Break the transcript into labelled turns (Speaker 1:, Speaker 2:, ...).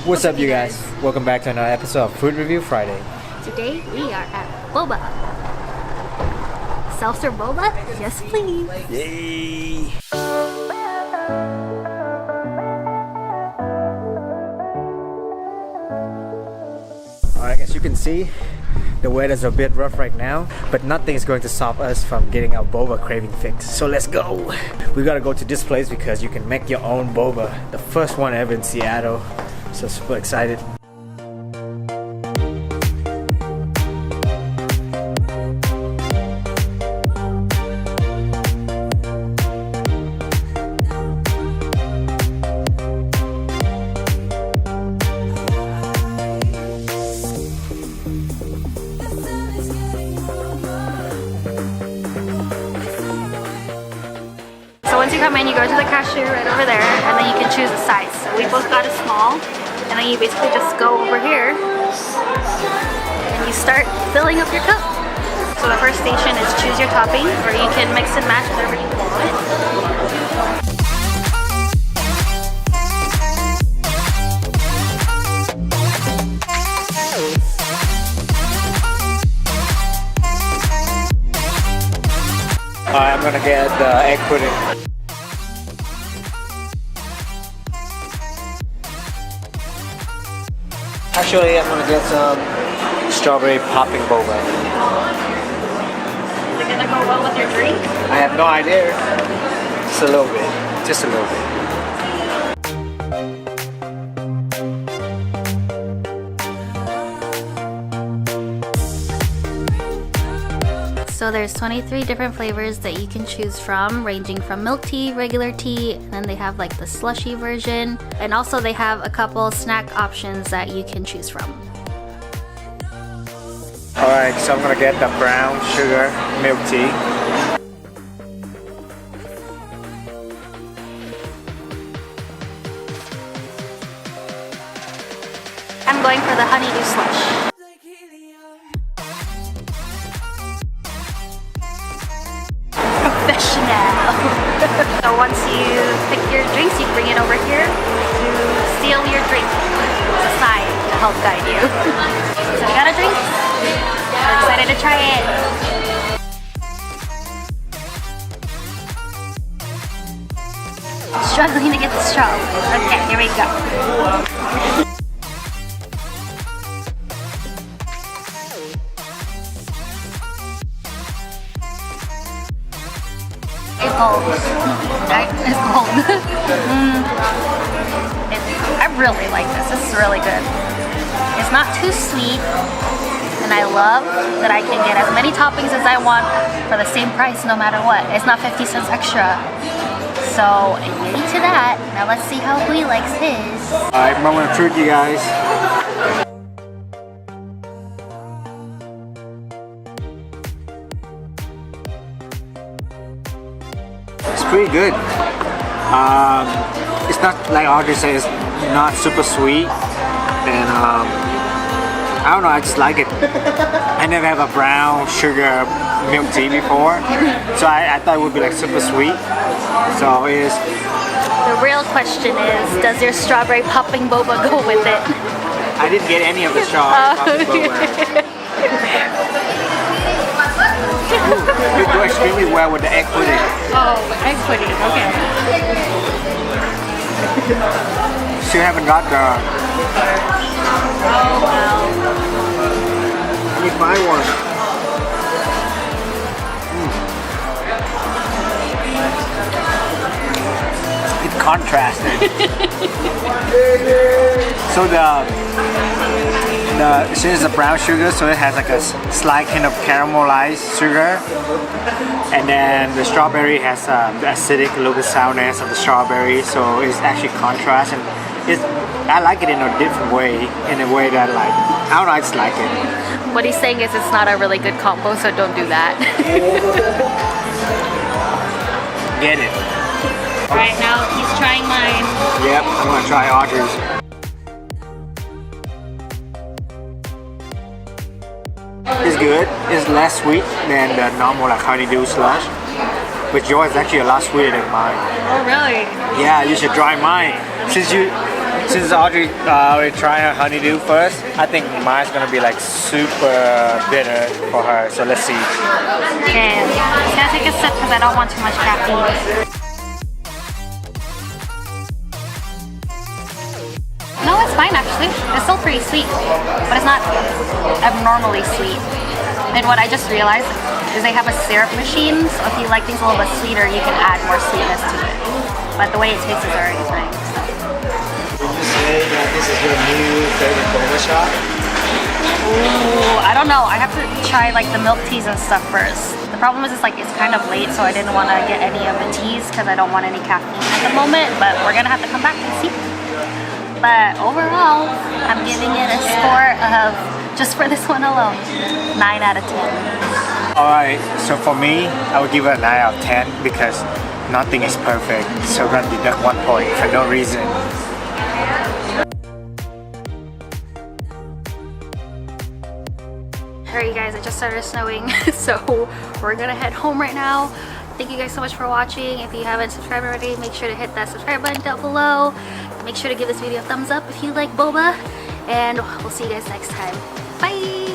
Speaker 1: What's up, you guys? Welcome back to another episode of Food Review Friday.
Speaker 2: Today we are at Boba. Self-serve boba? Yes, please.
Speaker 1: Yay! Alright, as you can see, the weather's a bit rough right now, but nothing is going to stop us from getting our boba craving fix. So let's go! We gotta go to this place because you can make your own boba. The first one ever in Seattle. So super excited.
Speaker 2: So once you come in, you go to the cashier right over there, and then you can choose a size. So we both got a small, and then you basically just go over here, and you start filling up your cup. So the first station is choose your topping, or you can mix and match whatever you want.
Speaker 1: I'm gonna get the egg pudding. Actually, I'm gonna get some strawberry popping boba.
Speaker 2: Is it gonna go well with your drink?
Speaker 1: I have no idea. Just a little bit. Just a little bit.
Speaker 2: So there's 23 different flavors that you can choose from, ranging from milk tea, regular tea, and then they have like the slushy version. And also they have a couple snack options that you can choose from.
Speaker 1: Alright, so I'm gonna get the brown sugar milk tea.
Speaker 2: I'm going for the honeydew slush. So once you pick your drinks, you bring it over here to seal your drink with a sign to help guide you. So we got a drink. We're excited to try it. Struggling to get the straw. Okay, here we go. It's cold. Right? It's cold. I really like this. This is really good. It's not too sweet, and I love that I can get as many toppings as I want for the same price no matter what. It's not 50 cents extra. So, yay to that. Now let's see how Hui likes his.
Speaker 1: Alright, moment of truth, you guys. It's pretty good. It's not like Audrey says, not super sweet, and I don't know, I just like it. I never have a brown sugar milk tea before, so I thought it would be like super sweet. So it is.
Speaker 2: The real question is, does your strawberry popping boba go with it?
Speaker 1: I didn't get any of the strawberry popping boba. You do extremely well with the egg pudding.
Speaker 2: Oh, egg pudding, okay.
Speaker 1: Still haven't got the.
Speaker 2: Oh, well.
Speaker 1: Let me buy one. It's contrasted. So since it's a brown sugar, so it has like a slight kind of caramelized sugar, and then the strawberry has the acidic, a little bit sourness of the strawberry, so it's actually contrast, and I like it in a different way, in a way that like, I don't know, I just like it.
Speaker 2: What he's saying is it's not a really good combo, so don't do that.
Speaker 1: Get it.
Speaker 2: Alright, now he's trying mine.
Speaker 1: Yep, I'm gonna try Audrey's. It's good. It's less sweet than the normal like honeydew slush, but yours is actually a lot sweeter than mine.
Speaker 2: Oh really?
Speaker 1: Yeah, you should try mine. Since you Since Audrey already tried her honeydew first, I think mine's gonna be like super bitter for her. So let's see.
Speaker 2: Okay, I'm just gonna take a sip because I don't want too much caffeine. No, it's fine actually. It's still pretty sweet, but it's not abnormally sweet. And what I just realized is they have a syrup machine, so if you like things a little bit sweeter, you can add more sweetness to it. But the way it tastes is already fine.
Speaker 1: Would you say that this is your new favorite boba shop?
Speaker 2: Ooh, I don't know. I have to try like the milk teas and stuff first. The problem is it's kind of late, so I didn't want to get any of the teas because I don't want any caffeine at the moment. But we're gonna have to come back and see. But overall, I'm giving it a score of, just for this one alone, 9 out of 10.
Speaker 1: Alright, so for me, I would give it a 9 out of 10 because nothing is perfect. So I'm gonna deduct 1 point for no reason.
Speaker 2: Alright you guys, it just started snowing, so we're gonna head home right now. Thank you guys so much for watching. If you haven't subscribed already, make sure to hit that subscribe button down below. Make sure to give this video a thumbs up if you like boba, and we'll see you guys next time. Bye!